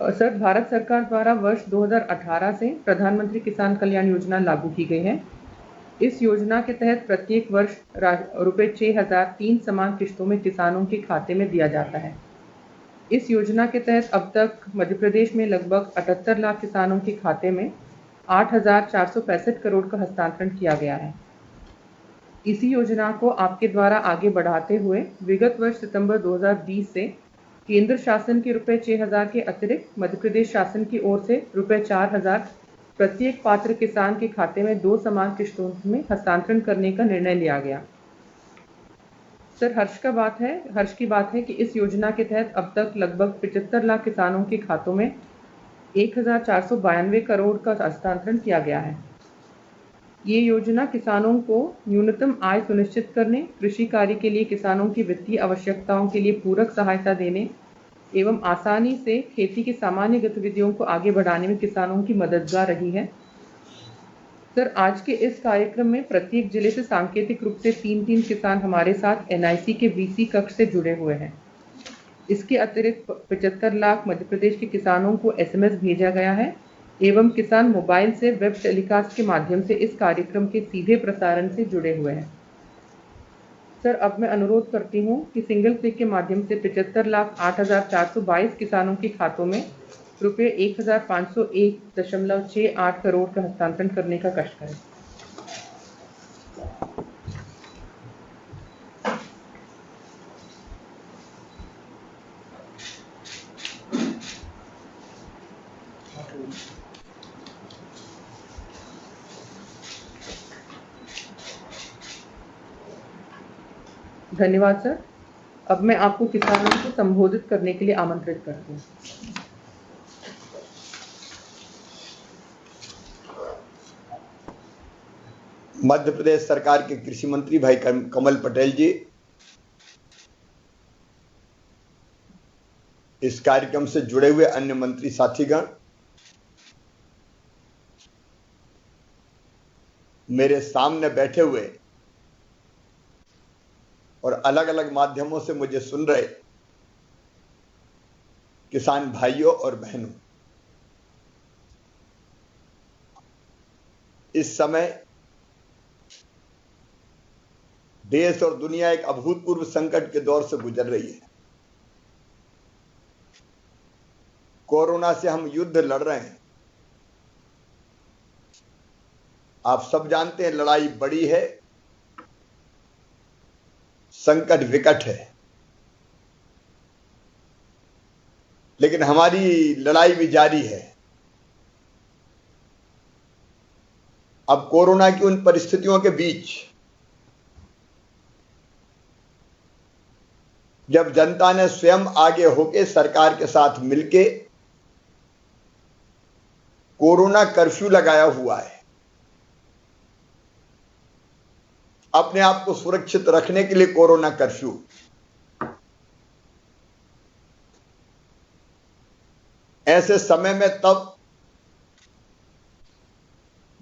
Sir, Bharat सरकार द्वारा वर्ष 2018 से प्रधानमंत्री किसान कल्याण योजना लागू की गई है। इस योजना के तहत प्रत्येक वर्ष रुपये 6,000 3 समान किश्तों में किसानों के खाते में दिया जाता है। इस योजना के तहत अब तक मध्य प्रदेश में लगभग 78 लाख किसानों के खाते में 8,465 करोड़ का हस्तांतरण किया गया है। इसी योजना को आपके द्वारा आगे बढ़ाते हुए विगत वर्ष सितंबर 2020 से केंद्र शासन के रुपये 6,000 के अतिरिक्त मध्य प्रदेश शासन की ओर से रुपये 4,000 प्रत्येक पात्र किसान के खाते में 2 समान किश्तों में हस्तांतरण करने का निर्णय लिया गया। सर, हर्ष की बात है कि इस योजना के तहत अब तक लगभग 75 लाख किसानों के खातों में 1,492 करोड़ का हस्तांतरण किया गया है। ये योजना किसानों को न्यूनतम आय सुनिश्चित करने, कृषि कार्य के लिए किसानों की वित्तीय आवश्यकताओं के लिए पूरक सहायता देने एवं आसानी से खेती की सामान्य गतिविधियों को आगे बढ़ाने में किसानों की मददगार रही है। सर, आज के इस कार्यक्रम में प्रत्येक जिले से सांकेतिक रूप से 3-3 किसान हमारे साथ एनआईसी के वीसी कक्ष से जुड़े हुए हैं। इसके अतिरिक्त 75 लाख मध्य प्रदेश के किसानों को एसएमएस भेजा गया है एवं किसान मोबाइल से वेब टेलीकास्ट के माध्यम से इस कार्यक्रम के सीधे प्रसारण से जुड़े हुए हैं। सर, अब मैं अनुरोध करती हूँ कि सिंगल क्लिक के माध्यम से 75,08,422 किसानों के खातों में रुपये 1,501.68 करोड़ का हस्तांतरण करने का कष्ट करें। धन्यवाद सर। अब मैं आपको किसानों को संबोधित करने के लिए आमंत्रित करती हूँ। मध्य प्रदेश सरकार के कृषि मंत्री भाई कमल पटेल जी, इस कार्यक्रम से जुड़े हुए अन्य मंत्री साथीगण, मेरे सामने बैठे हुए और अलग अलग माध्यमों से मुझे सुन रहे किसान भाइयों और बहनों, इस समय देश और दुनिया एक अभूतपूर्व संकट के दौर से गुजर रही है। कोरोना से हम युद्ध लड़ रहे हैं। आप सब जानते हैं, लड़ाई बड़ी है, संकट विकट है, लेकिन हमारी लड़ाई भी जारी है। अब कोरोना की उन परिस्थितियों के बीच जब जनता ने स्वयं आगे होकर सरकार के साथ मिलके कोरोना कर्फ्यू लगाया हुआ है, अपने आप को सुरक्षित रखने के लिए कोरोना कर्फ्यू, ऐसे समय में तब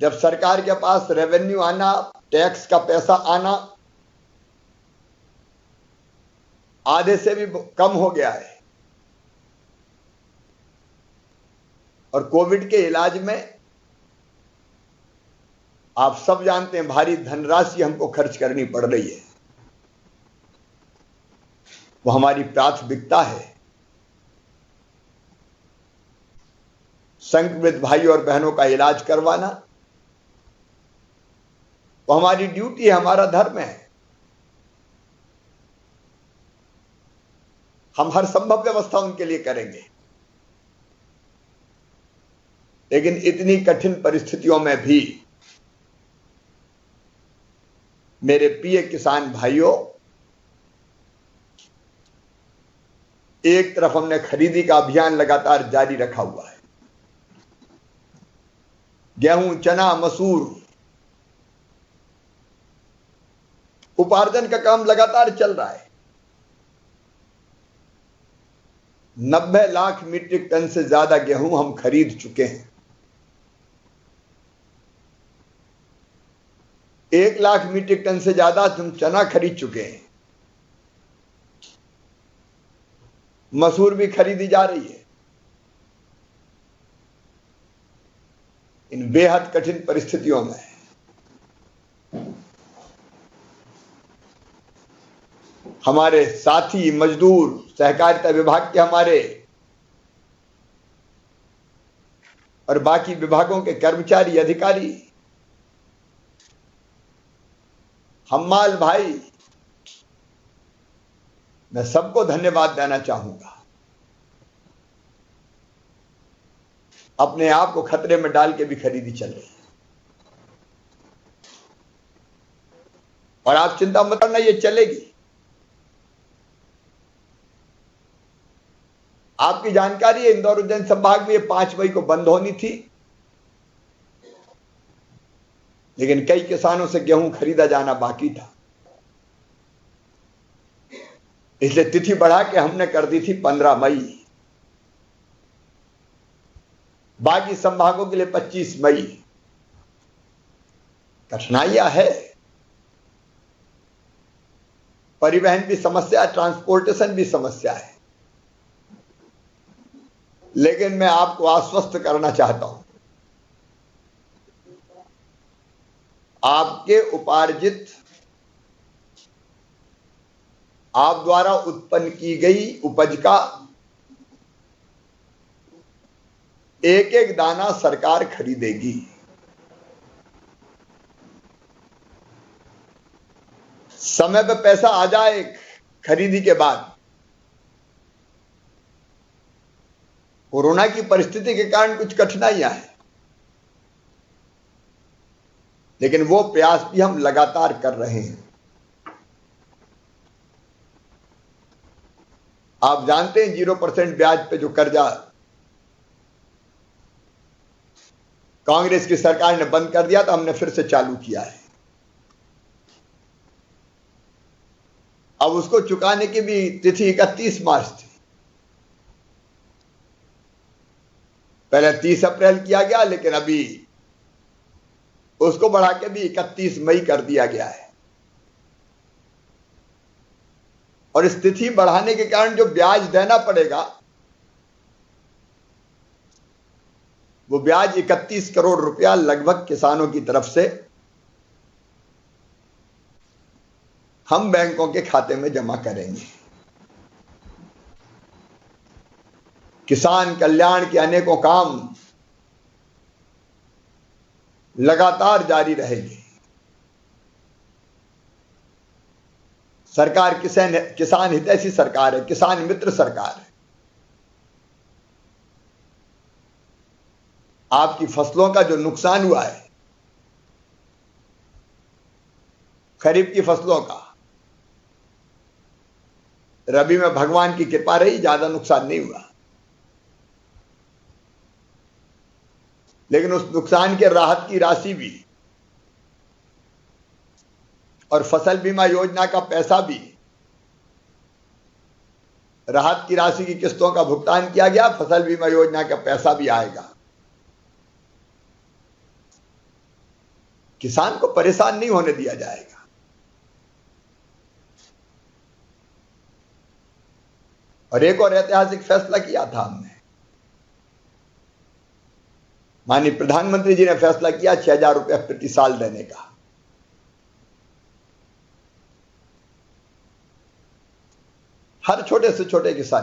जब सरकार के पास रेवेन्यू आना, टैक्स का पैसा आना आधे से भी कम हो गया है और कोविड के इलाज में आप सब जानते हैं भारी धनराशि हमको खर्च करनी पड़ रही है। वो हमारी प्राथमिकता है। संक्रमित भाई और बहनों का इलाज करवाना वो हमारी ड्यूटी है, हमारा धर्म है। हम हर संभव व्यवस्था उनके लिए करेंगे, लेकिन इतनी कठिन परिस्थितियों में भी मेरे प्रिय किसान भाइयों, एक तरफ हमने खरीदी का अभियान लगातार जारी रखा हुआ है। गेहूं, चना, मसूर उपार्जन का काम लगातार चल रहा है। 90 लाख मीट्रिक टन से ज्यादा गेहूं हम खरीद चुके हैं। 1 लाख मीट्रिक टन से ज्यादा हम चना खरीद चुके हैं। मसूर भी खरीदी जा रही है। इन बेहद कठिन परिस्थितियों में हमारे साथी मजदूर, सहकारिता विभाग के हमारे और बाकी विभागों के कर्मचारी, अधिकारी, हम्माल भाई, मैं सबको धन्यवाद देना चाहूंगा। अपने आप को खतरे में डाल के भी खरीदी चल रही है। और आप चिंता मत करना, ये चलेगी। आपकी जानकारी है, इंदौर उज्जैन संभाग में ये 5 मई को बंद होनी थी, लेकिन कई किसानों से गेहूं खरीदा जाना बाकी था, इसलिए तिथि बढ़ा के हमने कर दी थी 15 मई। बाकी संभागों के लिए 25 मई। कठिनाइयां है, परिवहन भी समस्या, ट्रांसपोर्टेशन भी समस्या है, लेकिन मैं आपको आश्वस्त करना चाहता हूं, आपके उपार्जित, आप द्वारा उत्पन्न की गई उपज का एक एक दाना सरकार खरीदेगी। समय पे पैसा आ जाए खरीदी के बाद, कोरोना की परिस्थिति के कारण कुछ कठिनाइयां हैं, लेकिन वो प्रयास भी हम लगातार कर रहे हैं। आप जानते हैं 0% ब्याज पे जो कर्जा कांग्रेस की सरकार ने बंद कर दिया था, हमने फिर से चालू किया है। अब उसको चुकाने की भी तिथि 31 मार्च थी, पहले 30 अप्रैल किया गया, लेकिन अभी उसको बढ़ा के भी 31 मई कर दिया गया है। और इस तिथि बढ़ाने के कारण जो ब्याज देना पड़ेगा, वो ब्याज 31 करोड़ रुपया लगभग किसानों की तरफ से हम बैंकों के खाते में जमा करेंगे। किसान कल्याण के अनेकों काम लगातार जारी रहेंगे। सरकार किसान हितैषी सरकार है, किसान मित्र सरकार है। आपकी फसलों का जो नुकसान हुआ है, खरीफ की फसलों का, रबी में भगवान की कृपा रही, ज्यादा नुकसान नहीं हुआ, लेकिन उस नुकसान के राहत की राशि भी और फसल बीमा योजना का पैसा भी, राहत की राशि की किस्तों का भुगतान किया गया, फसल बीमा योजना का पैसा भी आएगा। किसान को परेशान नहीं होने दिया जाएगा। और एक और ऐतिहासिक फैसला किया था हमने, माननीय प्रधानमंत्री जी ने फैसला किया 6,000 रुपया प्रति साल देने का। हर छोटे से छोटे किसान,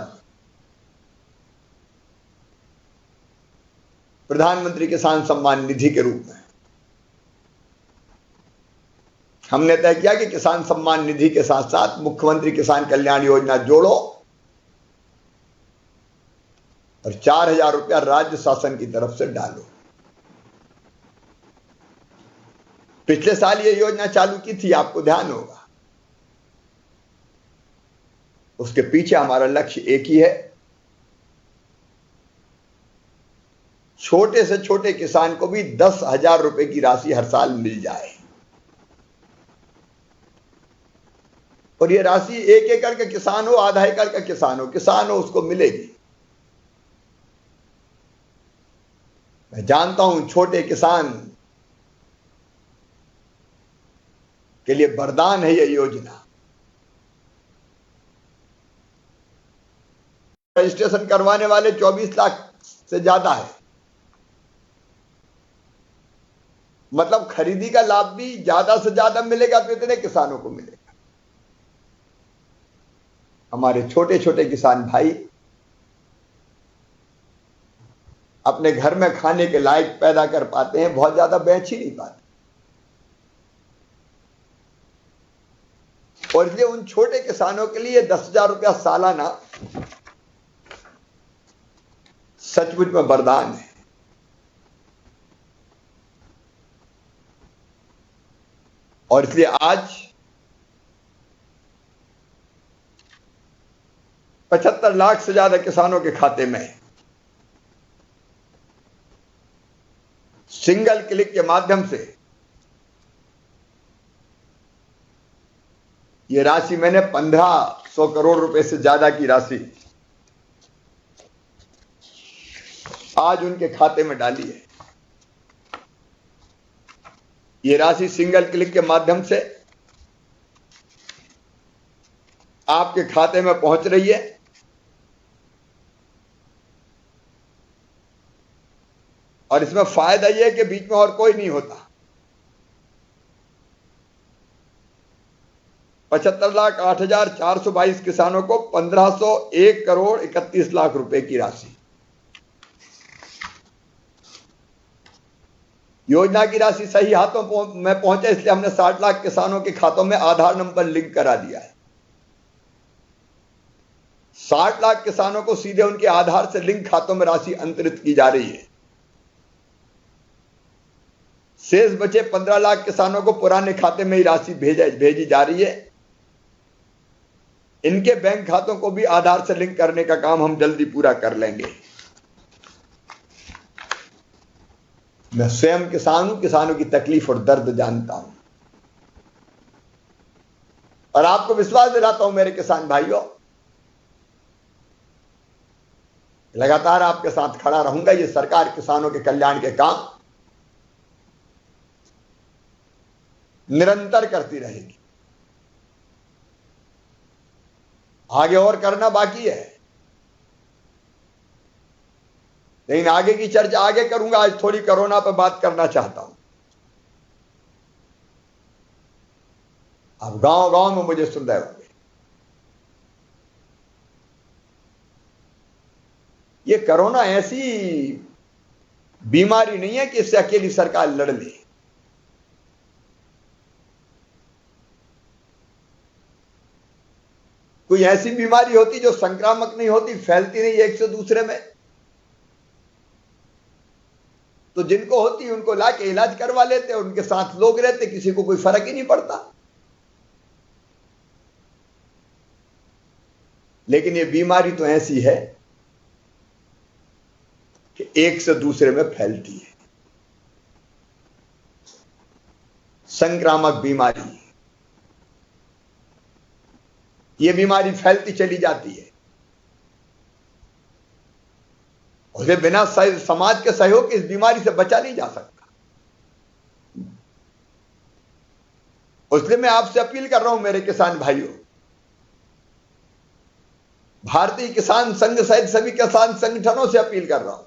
प्रधानमंत्री किसान सम्मान निधि के रूप में हमने तय किया कि किसान सम्मान निधि के साथ साथ मुख्यमंत्री किसान कल्याण योजना जोड़ो और 4,000 रुपया राज्य शासन की तरफ से डालो। पिछले साल ये योजना चालू की थी, आपको ध्यान होगा। उसके पीछे हमारा लक्ष्य एक ही है, छोटे से छोटे किसान को भी 10,000 रुपए की राशि हर साल मिल जाए। और ये राशि 1 एकड़ का किसान हो, आधा एकड़ का किसान हो, उसको मिलेगी। मैं जानता हूं छोटे किसान के लिए वरदान है ये योजना। रजिस्ट्रेशन करवाने वाले 24 लाख से ज्यादा है। मतलब खरीदी का लाभ भी ज्यादा से ज्यादा मिलेगा तो इतने किसानों को मिलेगा। हमारे छोटे छोटे किसान भाई अपने घर में खाने के लायक पैदा कर पाते हैं, बहुत ज्यादा बेच ही नहीं पाते। और इसलिए उन छोटे किसानों के लिए 10,000 रुपया सालाना सचमुच में वरदान है। और इसलिए आज 75 लाख से ज्यादा किसानों के खाते में सिंगल क्लिक के माध्यम से ये राशि, मैंने 1500 करोड़ रुपए से ज्यादा की राशि आज उनके खाते में डाली है। ये राशि सिंगल क्लिक के माध्यम से आपके खाते में पहुंच रही है। और इसमें फायदा यह है कि बीच में और कोई नहीं होता। 75,08,422 किसानों को 1501 करोड़ 31 लाख रुपए की राशि। योजना की राशि सही हाथों में पहुंचे, इसलिए हमने 60 लाख किसानों के खातों में आधार नंबर लिंक करा दिया है। 60 लाख किसानों को सीधे उनके आधार से लिंक खातों में राशि अंतरित की जा रही है। शेष बचे 15 लाख किसानों को पुराने खाते में ही राशि भेजी जा रही है। इनके बैंक खातों को भी आधार से लिंक करने का काम हम जल्दी पूरा कर लेंगे। मैं स्वयं किसान हूं, किसानों की तकलीफ और दर्द जानता हूं। और आपको विश्वास दिलाता हूं मेरे किसान भाइयों, लगातार आपके साथ खड़ा रहूंगा। ये सरकार किसानों के कल्याण के काम निरंतर करती रहेगी। आगे और करना बाकी है, लेकिन आगे की चर्चा आगे करूंगा। आज थोड़ी कोरोना पर बात करना चाहता हूं। अब गांव गांव में मुझे सुन रहे होंगे, ये कोरोना ऐसी बीमारी नहीं है कि इससे अकेली सरकार लड़ ले। कोई ऐसी बीमारी होती जो संक्रामक नहीं होती, फैलती नहीं एक से दूसरे में, तो जिनको होती उनको लाके इलाज करवा लेते, उनके साथ लोग रहते, किसी को कोई फर्क ही नहीं पड़ता। लेकिन ये बीमारी तो ऐसी है कि एक से दूसरे में फैलती है। संक्रामक बीमारी, ये बीमारी फैलती चली जाती है। उसे बिना समाज के सहयोग के इस बीमारी से बचा नहीं जा सकता। इसलिए मैं आपसे अपील कर रहा हूं मेरे किसान भाइयों, भारतीय किसान संघ सहित सभी किसान संगठनों से अपील कर रहा हूं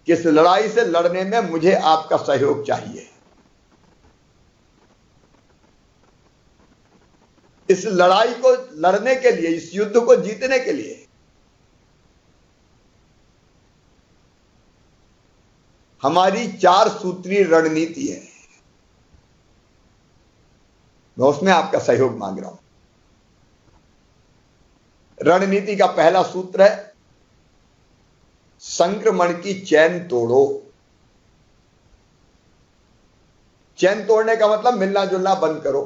कि इस लड़ाई से लड़ने में मुझे आपका सहयोग चाहिए। इस लड़ाई को लड़ने के लिए, इस युद्ध को जीतने के लिए हमारी 4 सूत्रीय रणनीति है। मैं उसमें आपका सहयोग मांग रहा हूं। रणनीति का पहला सूत्र है, संक्रमण की चैन तोड़ो। चैन तोड़ने का मतलब मिलना जुलना बंद करो,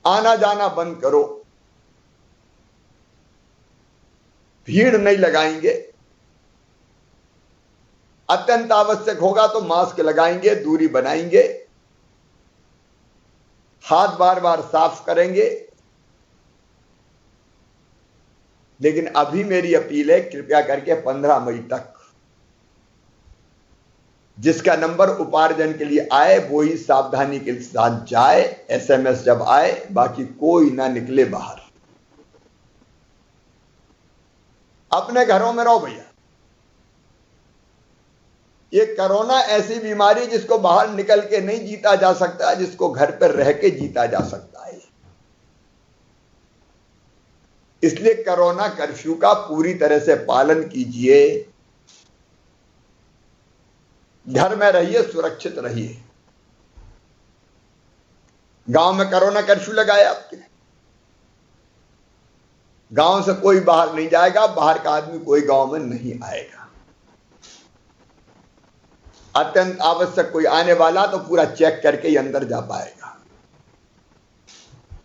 आना जाना बंद करो, भीड़ नहीं लगाएंगे, अत्यंत आवश्यक होगा तो मास्क लगाएंगे, दूरी बनाएंगे, हाथ बार बार साफ करेंगे। लेकिन अभी मेरी अपील है, कृपया करके 15 मई तक जिसका नंबर उपार्जन के लिए आए वो ही सावधानी के साथ जाए। एसएमएस जब आए, बाकी कोई ना निकले बाहर। अपने घरों में रहो भैया, ये कोरोना ऐसी बीमारी जिसको बाहर निकल के नहीं जीता जा सकता, जिसको घर पर रह के जीता जा सकता है। इसलिए कोरोना कर्फ्यू का पूरी तरह से पालन कीजिए, घर में रहिए, सुरक्षित रहिए। गांव में कोरोना कर्फ्यू लगाया आपके, गांव से कोई बाहर नहीं जाएगा, बाहर का आदमी कोई गांव में नहीं आएगा। अत्यंत आवश्यक कोई आने वाला तो पूरा चेक करके ही अंदर जा पाएगा।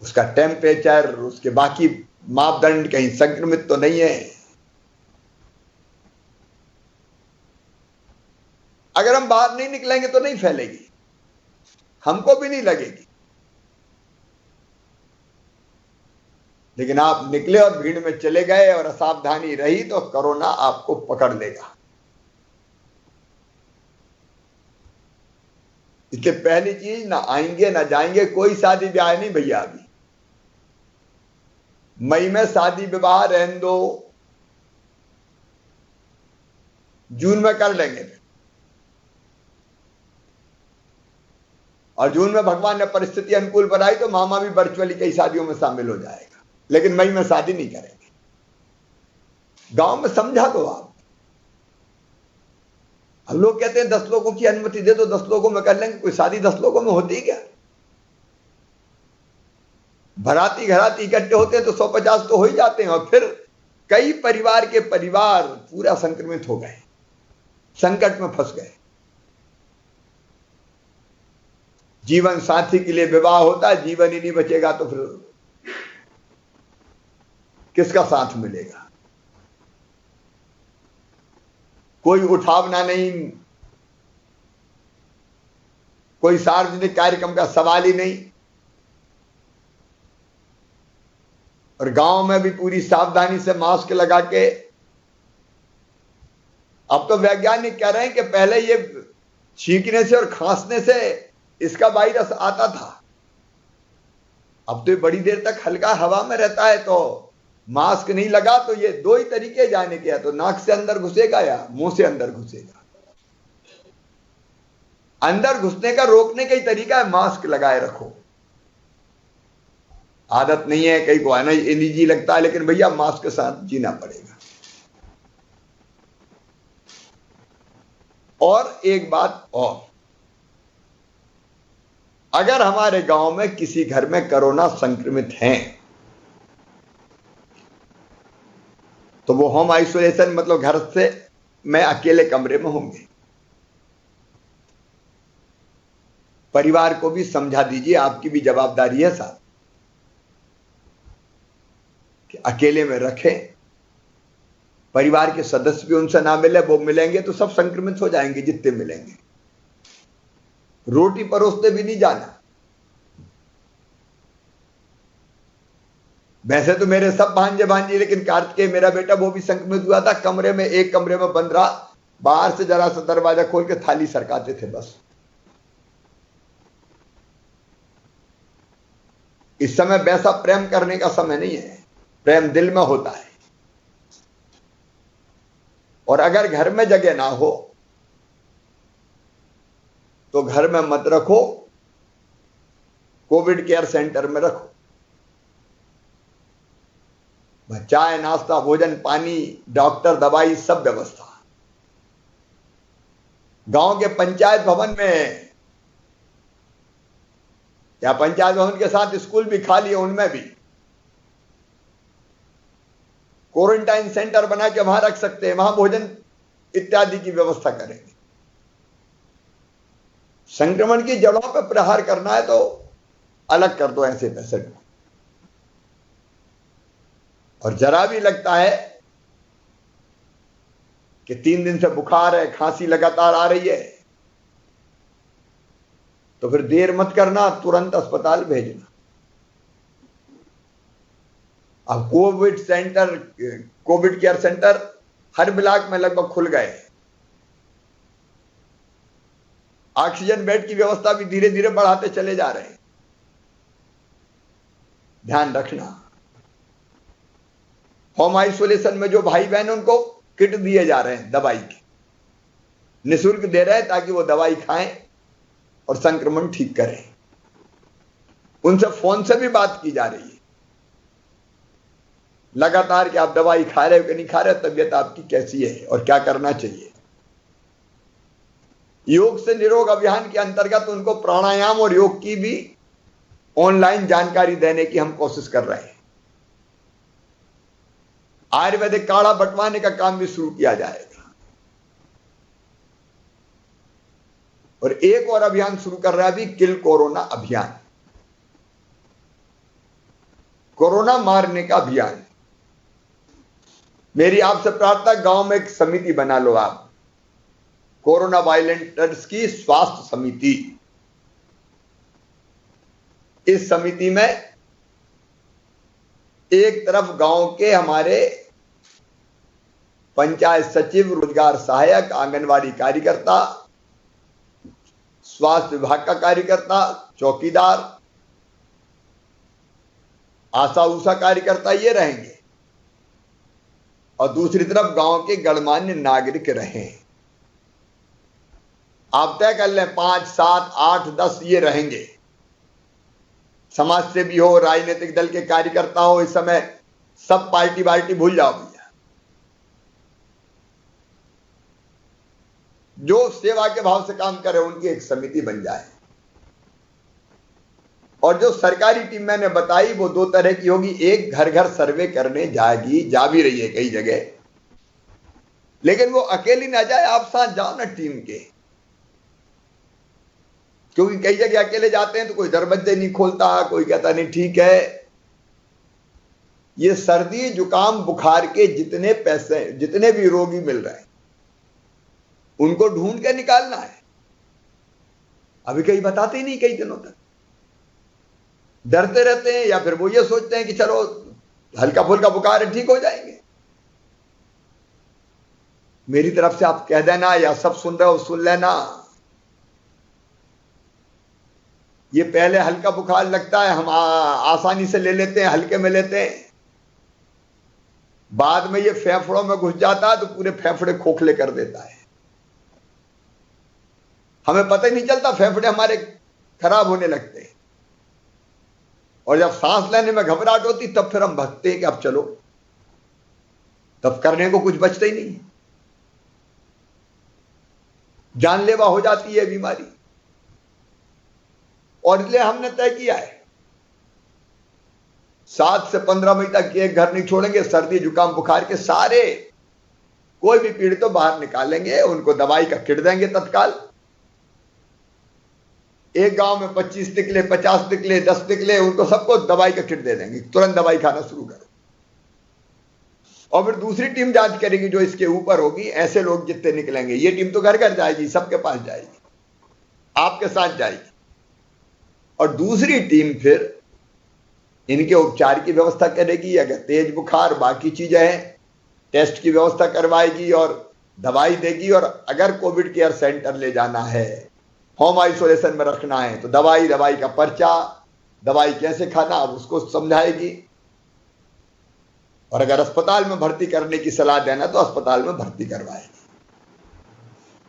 उसका टेम्परेचर, उसके बाकी मापदंड कहीं संक्रमित तो नहीं है। अगर हम बाहर नहीं निकलेंगे तो नहीं फैलेगी, हमको भी नहीं लगेगी। लेकिन आप निकले और भीड़ में चले गए और असावधानी रही तो कोरोना आपको पकड़ लेगा। इसलिए पहली चीज, ना आएंगे ना जाएंगे, कोई शादी ब्याह नहीं भैया। अभी मई में शादी विवाह रहने दो, जून में कर लेंगे। और जून में भगवान ने परिस्थिति अनुकूल बनाई तो मामा भी वर्चुअली कई शादियों में शामिल हो जाएगा। लेकिन मई में शादी नहीं करेंगे। गांव में समझा दो आप। हम लोग कहते हैं 10 लोगों की अनुमति दे दो, 10 लोगों में कर लेंगे। कोई शादी 10 लोगों में होती क्या? भराती घराती इकट्ठे होते हैं तो 150 तो हो ही जाते हैं। और फिर कई परिवार के परिवार पूरा संक्रमित हो गए, संकट में फंस गए। जीवन साथी के लिए विवाह होता है, जीवन ही नहीं बचेगा तो फिर किसका साथ मिलेगा? कोई उठावना नहीं, कोई सार्वजनिक कार्यक्रम का सवाल ही नहीं। और गांव में भी पूरी सावधानी से मास्क लगा के। अब तो वैज्ञानिक कह रहे हैं कि पहले ये छींकने से और खांसने से इसका वायरस आता था। अब तो ये बड़ी देर तक हल्का हवा में रहता है, तो मास्क नहीं लगा तो ये 2 ही तरीके जाने के, या तो नाक से अंदर घुसेगा या मुंह से अंदर घुसेगा। अंदर घुसने का रोकने का ही तरीका है मास्क लगाए रखो। आदत नहीं है, कई को आना निजी लगता है, लेकिन भैया मास्क के साथ जीना पड़ेगा। और एक बात और, अगर हमारे गांव में किसी घर में कोरोना संक्रमित हैं तो वो होम आइसोलेशन, मतलब घर से में अकेले कमरे में होंगे। परिवार को भी समझा दीजिए, आपकी भी जवाबदारी है साहब, कि अकेले में रखें। परिवार के सदस्य भी उनसे ना मिले, वो मिलेंगे तो सब संक्रमित हो जाएंगे जितने मिलेंगे। रोटी परोसते भी नहीं जाना। वैसे तो मेरे सब भांजे भांजी, लेकिन कार्तिकेय मेरा बेटा वो भी संक्रमित हुआ था। कमरे में, एक कमरे में बंद रहा, बाहर से जरा सा दरवाजा खोल के थाली सरकाते थे बस। इस समय वैसा प्रेम करने का समय नहीं है, प्रेम दिल में होता है। और अगर घर में जगह ना हो तो घर में मत रखो, कोविड केयर सेंटर में रखो। चाय, नाश्ता, भोजन, पानी, डॉक्टर, दवाई, सब व्यवस्था। गांव के पंचायत भवन में या पंचायत भवन के साथ स्कूल भी खाली है, उनमें भी क्वारंटाइन सेंटर बना के वहां रख सकते हैं, वहां भोजन इत्यादि की व्यवस्था करेंगे। संक्रमण की जड़ों पर प्रहार करना है तो अलग कर दो ऐसे पेशेंट को। और जरा भी लगता है कि 3 दिन से बुखार है, खांसी लगातार आ रही है, तो फिर देर मत करना, तुरंत अस्पताल भेजना। अब COVID center, COVID care center हर ब्लॉक में लगभग खुल गए। ऑक्सीजन बेड की व्यवस्था भी धीरे धीरे बढ़ाते चले जा रहे हैं। ध्यान रखना। होम आइसोलेशन में जो भाई बहन, उनको किट दिए जा रहे हैं दवाई के, निःशुल्क दे रहे हैं ताकि वो दवाई खाएं और संक्रमण ठीक करें। उनसे फोन से भी बात की जा रही है लगातार कि आप दवाई खा रहे हो कि नहीं खा रहे हो, तबीयत आपकी कैसी है और क्या करना चाहिए। योग से निरोग अभियान के अंतर्गत उनको प्राणायाम और योग की भी ऑनलाइन जानकारी देने की हम कोशिश कर रहे हैं। आयुर्वेदिक काढ़ा बंटवाने का काम भी शुरू किया जाएगा और एक और अभियान शुरू कर रहा है अभी, किल कोरोना अभियान, कोरोना मारने का अभियान। मेरी आपसे प्रार्थना, गांव में एक समिति बना लो आप, कोरोना वायलेंटर्स की स्वास्थ्य समिति। इस समिति में एक तरफ गांव के हमारे पंचायत सचिव, रोजगार सहायक, आंगनवाड़ी कार्यकर्ता, स्वास्थ्य विभाग का कार्यकर्ता, चौकीदार, आशा उषा कार्यकर्ता ये रहेंगे और दूसरी तरफ गांव के गणमान्य नागरिक रहे। आप तय कर लें 5, 7, 8, 10 ये रहेंगे। समाज से भी हो, राजनीतिक दल के कार्यकर्ता हो, इस समय सब पार्टी वार्टी भूल जाओ भैया। जो सेवा के भाव से काम करे उनकी एक समिति बन जाए। और जो सरकारी टीम मैंने बताई वो 2 तरह की होगी। एक घर घर सर्वे करने जाएगी, जा भी रही है कई जगह, लेकिन वो अकेली ना जाए, आप साथ जाओ ना टीम के, क्योंकि कई जगह अकेले जाते हैं तो कोई दरवाजे नहीं खोलता, कोई कहता नहीं ठीक है। ये सर्दी जुकाम बुखार के जितने पैसे, जितने भी रोगी मिल रहे हैं उनको ढूंढ के निकालना है। अभी कहीं बताते ही नहीं, कई दिनों तक डरते रहते हैं, या फिर वो ये सोचते हैं कि चलो हल्का फुल्का बुखार है, ठीक हो जाएंगे। मेरी तरफ से आप कह देना, या सब सुन रहे हो सुन लेना, ये पहले हल्का बुखार लगता है, हम आसानी से ले लेते हैं, हल्के में लेते हैं, बाद में ये फेफड़ों में घुस जाता है तो पूरे फेफड़े खोखले कर देता है। हमें पता ही नहीं चलता, फेफड़े हमारे खराब होने लगते हैं। और जब सांस लेने में घबराहट होती तब फिर हम भगते हैं कि अब चलो, तब करने को कुछ बचता ही नहीं, जानलेवा हो जाती है बीमारी। और इसलिए हमने तय किया है 7 से 15 मई तक एक घर नहीं छोड़ेंगे। सर्दी जुकाम बुखार के सारे कोई भी पीड़ित तो बाहर निकालेंगे, उनको दवाई का किट देंगे तत्काल। एक गांव में 25 निकले, 50 निकले, 10 निकले, उनको सबको दवाई का किट दे देंगे, तुरंत दवाई खाना शुरू करो। और फिर दूसरी टीम जांच करेगी जो इसके ऊपर होगी, ऐसे लोग जितने निकलेंगे। ये टीम तो घर घर जाएगी, सबके पास जाएगी, आपके साथ जाएगी। और दूसरी टीम फिर इनके उपचार की व्यवस्था करेगी। अगर तेज बुखार बाकी चीजें हैं, टेस्ट की व्यवस्था करवाएगी और दवाई देगी। और अगर कोविड केयर सेंटर ले जाना है, होम आइसोलेशन में रखना है, तो दवाई का पर्चा, दवाई कैसे खाना, अब उसको समझाएगी। और अगर अस्पताल में भर्ती करने की सलाह देना तो अस्पताल में भर्ती करवाएगी।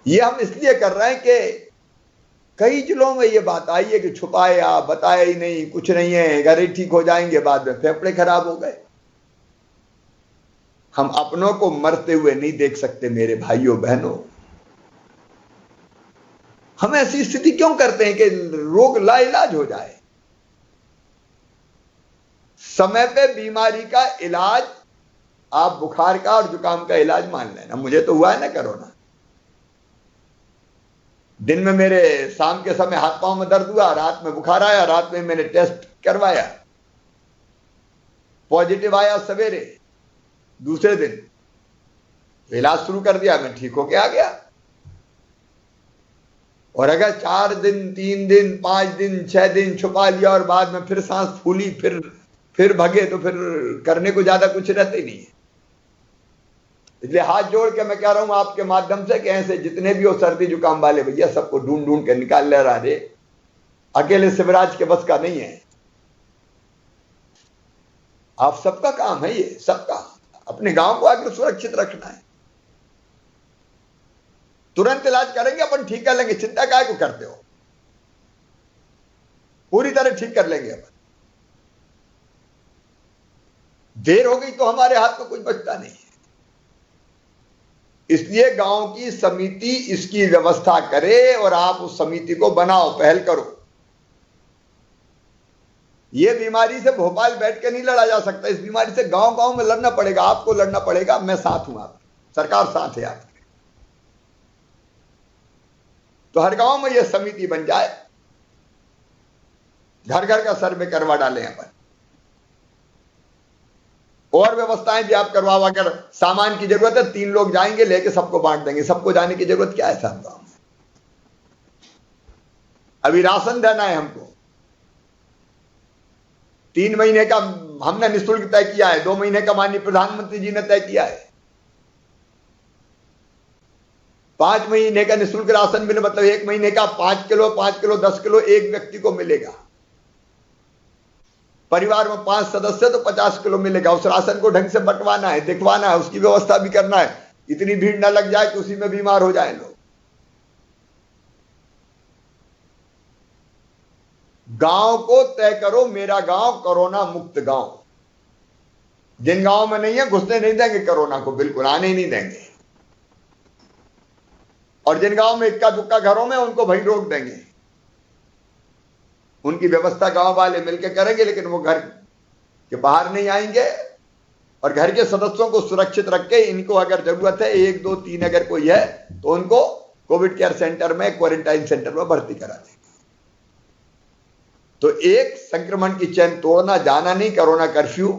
ये हम इसलिए कर रहे हैं कि कई जिलों में ये बात आई है कि छुपाया, बताया ही नहीं, कुछ नहीं है, घर ही ठीक हो जाएंगे, बाद में फेफड़े खराब हो गए। हम अपनों को मरते हुए नहीं देख सकते मेरे भाइयों बहनों। हम ऐसी स्थिति क्यों करते हैं कि रोग लाइलाज हो जाए। समय पे बीमारी का इलाज, आप बुखार का और जुकाम का इलाज मान लेना। मुझे तो हुआ है ना कोरोना, दिन में मेरे शाम के समय हाथ पांव में दर्द हुआ, रात में बुखार आया, रात में मैंने टेस्ट करवाया, पॉजिटिव आया, सवेरे दूसरे दिन इलाज शुरू कर दिया, मैं ठीक होके आ गया। और अगर 4 दिन, 3 दिन, 5 दिन, 6 दिन छुपा लिया और बाद में फिर सांस फूली, फिर भगे, तो फिर करने को ज्यादा कुछ रहते ही नहीं है। इसलिए हाथ जोड़ के मैं कह रहा हूं आपके माध्यम से कि ऐसे जितने भी हो सर्दी जुकाम वाले भैया, सबको ढूंढ ढूंढ के निकाल ले रहा। अकेले शिवराज के बस का नहीं है, आप सबका काम है ये, सबका। अपने गांव को आगे सुरक्षित रखना है। तुरंत इलाज करेंगे, अपन ठीक कर लेंगे, चिंता काहे को करते हो, पूरी तरह ठीक कर लेंगे अपन। देर हो गई तो हमारे हाथ में कुछ बचता नहीं है। इसलिए गांव की समिति इसकी व्यवस्था करे और आप उस समिति को बनाओ, पहल करो। यह बीमारी से भोपाल बैठ के नहीं लड़ा जा सकता, इस बीमारी से गांव गांव में लड़ना पड़ेगा, आपको लड़ना पड़ेगा। मैं साथ हूं, आप सरकार साथ है आपके। तो हर गांव में यह समिति बन जाए, घर घर का सर्वे करवा डालें अपन, और व्यवस्थाएं भी आप करवाओ। अगर सामान की जरूरत है 3 लोग जाएंगे लेके सबको बांट देंगे, सबको जाने की जरूरत क्या है साहब गांव में। अभी राशन देना है हमको, 3 महीने का हमने निःशुल्क तय किया है, 2 महीने का माननीय प्रधानमंत्री जी ने तय किया है। 5 महीने का निःशुल्क राशन मिले, मतलब 1 महीने का 5 किलो 10 किलो एक व्यक्ति को मिलेगा। परिवार में 5 सदस्य तो 50 किलो मिलेगा। उस राशन को ढंग से बंटवाना है, दिखवाना है, उसकी व्यवस्था भी करना है। इतनी भीड़ न लग जाए कि उसी में बीमार हो जाए लोग। गांव को तय करो, मेरा गांव कोरोना मुक्त गांव। जिन गांव में नहीं है घुसने नहीं देंगे कोरोना को, बिल्कुल आने ही नहीं देंगे। और जिन गांव में इक्का दुक्का घरों में, उनको वहीं रोक देंगे। उनकी व्यवस्था गांव वाले मिलकर करेंगे, लेकिन वो घर के बाहर नहीं आएंगे। और घर के सदस्यों को सुरक्षित रख के, इनको अगर जरूरत है 1 2 3 अगर कोई है तो उनको कोविड केयर सेंटर में, क्वारंटाइन सेंटर में भर्ती करा देंगे। तो एक संक्रमण की चेन तोड़ना, जाना नहीं, कोरोना कर्फ्यू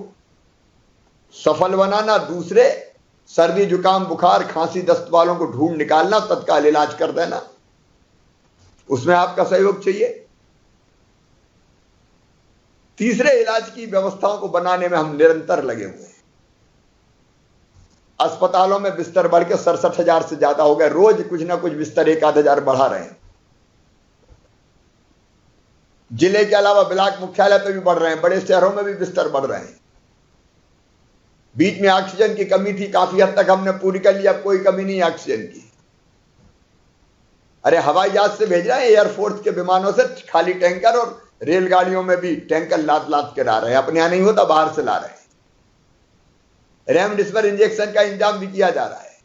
सफल बनाना। दूसरे, सर्दी जुकाम बुखार खांसी दस्त वालों को ढूंढ निकालना, तत्काल इलाज कर देना, उसमें आपका सहयोग चाहिए। तीसरे, इलाज की व्यवस्थाओं को बनाने में हम निरंतर लगे हुए हैं। अस्पतालों में बिस्तर बढ़ के 67,000 से ज्यादा हो गए। रोज कुछ ना कुछ बिस्तर 1-आध हजार बढ़ा रहे हैं। जिले के अलावा ब्लॉक मुख्यालय पे भी बढ़ रहे हैं, बड़े शहरों में भी बिस्तर बढ़ रहे हैं। बीच में ऑक्सीजन की कमी थी, काफी हद तक हमने पूरी कर ली, अब कोई कमी नहीं ऑक्सीजन की। अरे हवाई जहाज से भेज रहे हैं, एयरफोर्स के विमानों से खाली टैंकर, और रेलगाड़ियों में भी टैंकर लाद लाद के ला रहे हैं। अपने यहां नहीं होता, बाहर से ला रहे हैं। रेमडेसिविर इंजेक्शन का इंतजाम भी किया जा रहा है।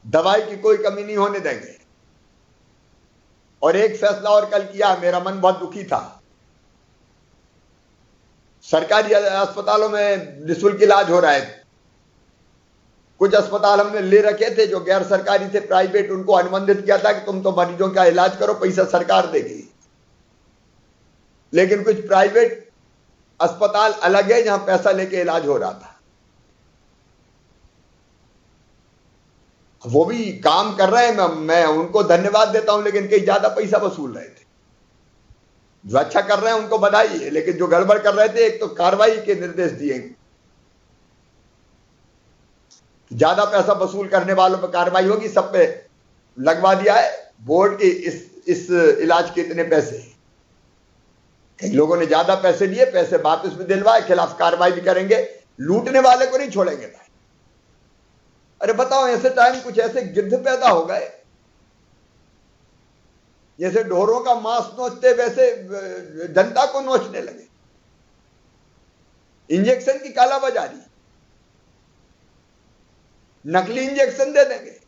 दवाई की कोई कमी नहीं होने देंगे। और एक फैसला और कल किया, मेरा मन बहुत दुखी था। सरकारी अस्पतालों में निःशुल्क इलाज हो रहा है। कुछ अस्पताल हमने ले रखे थे जो गैर सरकारी थे, प्राइवेट, उनको अनुबंधित किया था कि तुम तो मरीजों का इलाज करो, पैसा सरकार देगी। लेकिन कुछ प्राइवेट अस्पताल अलग है जहां पैसा लेके इलाज हो रहा था। वो भी काम कर रहे हैं, मैं उनको धन्यवाद देता हूं, लेकिन कई ज्यादा पैसा वसूल रहे थे। जो अच्छा कर रहे हैं उनको बधाई है, लेकिन जो गड़बड़ कर रहे थे, एक तो कार्रवाई के निर्देश दिए, ज्यादा पैसा वसूल करने वालों पर कार्रवाई होगी, सब पे लगवा दिया है बोर्ड के इस इलाज के इतने पैसे। कई लोगों ने ज्यादा पैसे लिए, पैसे वापस भी दिलवाए, खिलाफ कार्रवाई भी करेंगे। लूटने वाले को नहीं छोड़ेंगे भाई। अरे बताओ, ऐसे टाइम कुछ ऐसे गिद्ध पैदा हो गए, जैसे ढोरों का मांस नोचते वैसे जनता को नोचने लगे। इंजेक्शन की कालाबाजारी, नकली इंजेक्शन दे देंगे।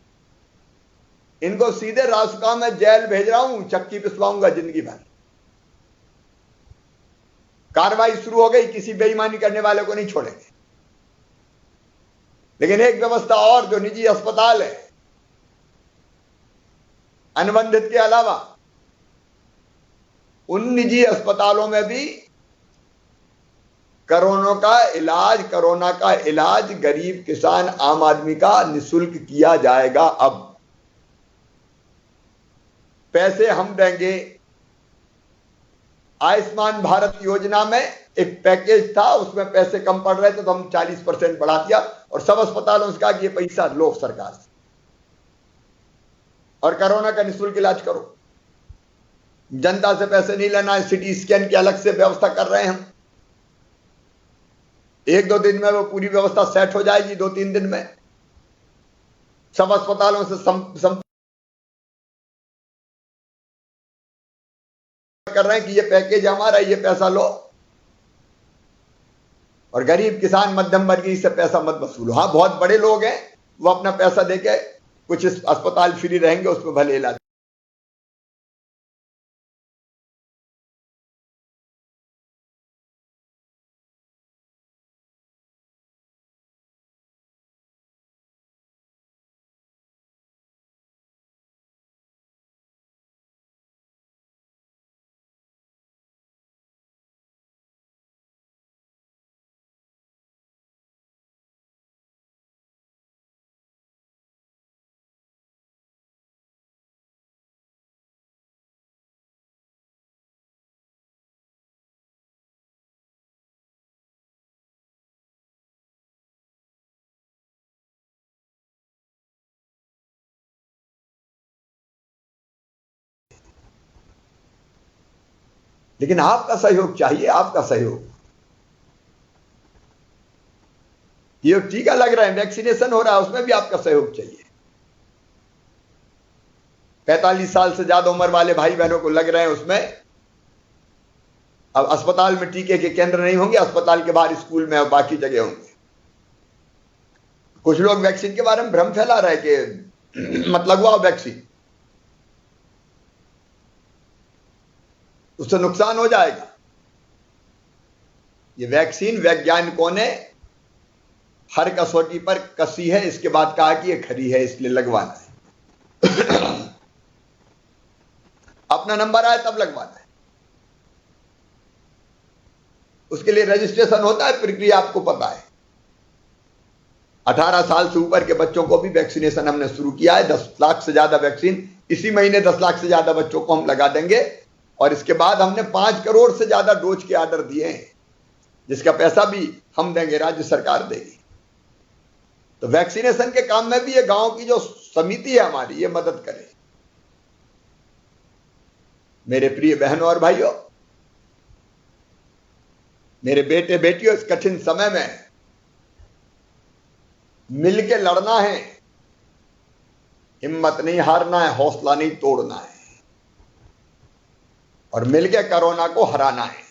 इनको सीधे रासुका में जेल भेज रहा हूं, चक्की पिसवाऊंगा जिंदगी भर। कार्रवाई शुरू हो गई, किसी बेईमानी करने वाले को नहीं छोड़ेंगे। लेकिन एक व्यवस्था और, जो निजी अस्पताल है अनुबंधित के अलावा, उन निजी अस्पतालों में भी कोरोना का इलाज गरीब किसान आम आदमी का निःशुल्क किया जाएगा। अब पैसे हम देंगे। आयुष्मान भारत योजना में एक पैकेज था, उसमें पैसे कम पड़ रहे थे तो हम 40% बढ़ा दिया, और सब अस्पतालों से कहा कि ये पैसा लो सरकार से और कोरोना का निःशुल्क इलाज करो। जनता से पैसे नहीं लेना है। सिटी स्कैन की अलग से व्यवस्था कर रहे हैं हम। 1-2 दिन में वो पूरी व्यवस्था सेट हो जाएगी, 2-3 दिन में। सब अस्पतालों से संपर्क कर रहे हैं कि ये पैकेज हमारा, ये पैसा लो, और गरीब किसान मध्यम वर्गीय से पैसा मत वसूलो। हाँ, बहुत बड़े लोग हैं, वो अपना पैसा देके कुछ अस्पताल फ्री रहेंगे, उसमें भले इलाज। लेकिन आपका सहयोग चाहिए, आपका सहयोग। ये टीका लग रहा है, वैक्सीनेशन हो रहा है, उसमें भी आपका सहयोग चाहिए। 45 साल से ज्यादा उम्र वाले भाई बहनों को लग रहे हैं उसमें। अब अस्पताल में टीके के केंद्र नहीं होंगे, अस्पताल के बाहर स्कूल में और बाकी जगह होंगे। कुछ लोग वैक्सीन के बारे में भ्रम फैला रहे कि मत लगवाओ वैक्सीन, उससे नुकसान हो जाएगा। ये वैक्सीन वैज्ञानिकों ने हर कसौटी पर कसी है, इसके बाद कहा कि ये खरी है, इसलिए लगवाना है। अपना नंबर आए तब लगवाना है। उसके लिए रजिस्ट्रेशन होता है, प्रक्रिया आपको पता है। 18 साल से ऊपर के बच्चों को भी वैक्सीनेशन हमने शुरू किया है। 10 लाख से ज्यादा वैक्सीन इसी महीने 10 लाख से ज्यादा बच्चों को हम लगा देंगे, और इसके बाद हमने 5 करोड़ से ज्यादा डोज के ऑर्डर दिए हैं, जिसका पैसा भी हम देंगे, राज्य सरकार देगी। तो वैक्सीनेशन के काम में भी ये गांव की जो समिति है हमारी, ये मदद करे। मेरे प्रिय बहनों और भाइयों, मेरे बेटे बेटियों, इस कठिन समय में मिलके लड़ना है, हिम्मत नहीं हारना है, हौसला नहीं तोड़ना है, और मिलके कोरोना को हराना है।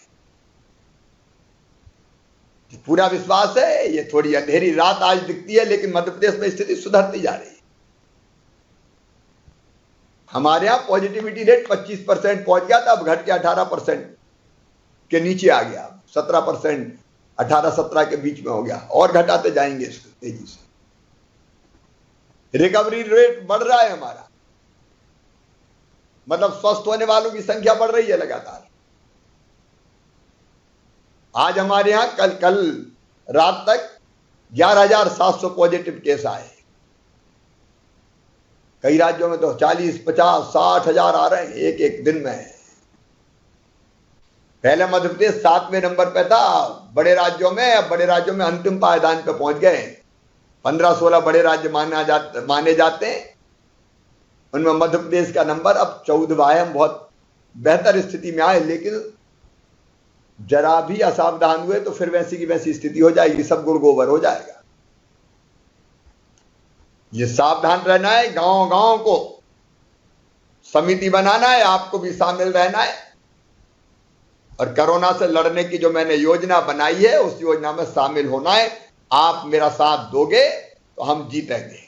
पूरा विश्वास है। ये थोड़ी अंधेरी रात आज दिखती है, लेकिन मध्य प्रदेश में स्थिति सुधरती जा रही है। हमारे यहां पॉजिटिविटी रेट 25% पहुंच गया था, अब घट के 18% के नीचे आ गया। 17%, 18-17 के बीच में हो गया, और घटाते जाएंगे इसको तेजी से। रिकवरी रेट बढ़ रहा है हमारा, मतलब स्वस्थ होने वालों की संख्या बढ़ रही है लगातार। आज हमारे यहां कल रात तक 11,700 पॉजिटिव केस आए। कई राज्यों में तो 40, 50, 60 हजार आ रहे हैं एक एक दिन में। पहले मध्य प्रदेश 7वें नंबर पे था बड़े राज्यों में, अब बड़े राज्यों में अंतिम पायदान पे पहुंच गए। 15-16 बड़े राज्य माने जाते हैं, उनमें मध्य प्रदेश का नंबर अब 14वां है। हम बहुत बेहतर स्थिति में आए, लेकिन जरा भी असावधान हुए तो फिर वैसी की वैसी स्थिति हो जाएगी, सब गुड़ गोबर हो जाएगा। ये सावधान रहना है, गांव गांव को समिति बनाना है, आपको भी शामिल रहना है, और कोरोना से लड़ने की जो मैंने योजना बनाई है उस योजना में शामिल होना है। आप मेरा साथ दोगे तो हम जीतेंगे,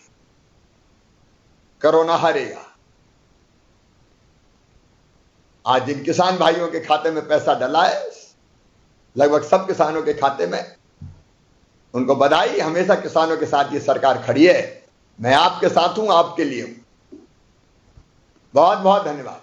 कोरोना हारेगा। आज जिन किसान भाइयों के खाते में पैसा डला है, लगभग सब किसानों के खाते में, उनको बधाई। हमेशा किसानों के साथ ये सरकार खड़ी है। मैं आपके साथ हूं, आपके लिए हूं। बहुत बहुत धन्यवाद।